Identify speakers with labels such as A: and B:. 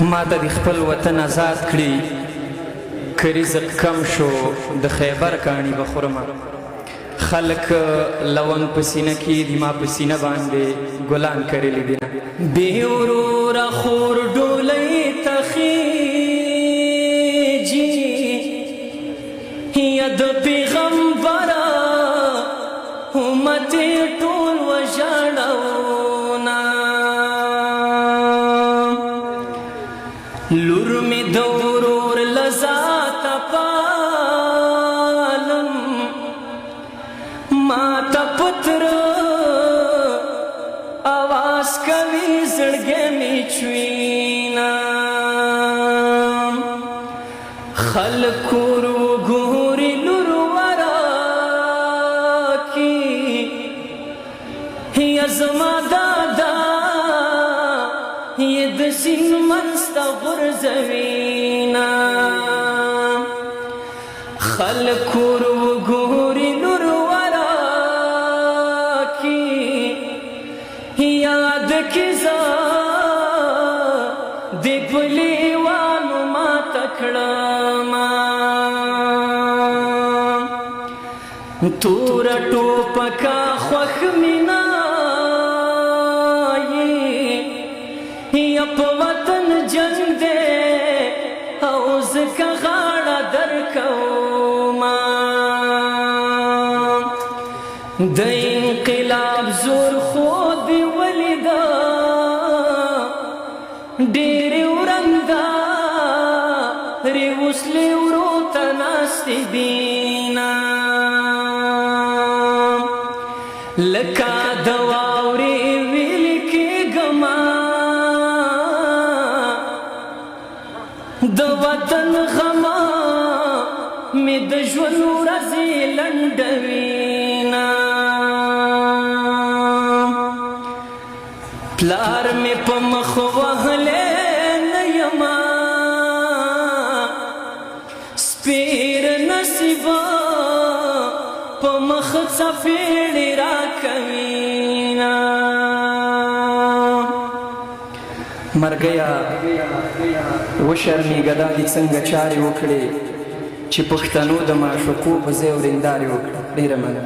A: ما ته د خپل وطن آزاد کړي که رزق کم شو د خیبر کاڼي به خورمه خلک لونګ په سینه کې دي ما په سینه باندې ګلان کرلي دي بې وروره خور ډولۍ ته خیجي یا د پیغمبره امت ټول وژاړونه لور می د ورور له ذاته پالم ما ته پتره اواز کوي زړګی مې چوینه خلک ور وګوري لور وراکي یا زما دادا یې د سیند منځ ته غورځوینه خلک ور وګوري لور وراکي یاد کې زه د ګلیوانو ماته کړمه توره ټوپکه خوښ مې نه یا په وطن جنګ دی او ځکه غاړه درکومه د انقلاب زور خو دې ولیده ډېرې ورندارې وسلې ورو ته ناستې دینه لکه د واورې ویلې کېږمه د وطن غما مې د ژوند ورځې لنډوینه پلار مې په مخ وهلی نه یمه سپېر نصیبه په مخ څپېړې راکوینه مرګیه وشرمېږه دا دې څنګه چارې وکړې چې پښتنو د معشوقو په ځای ورېندارې وکړه ډېره مننه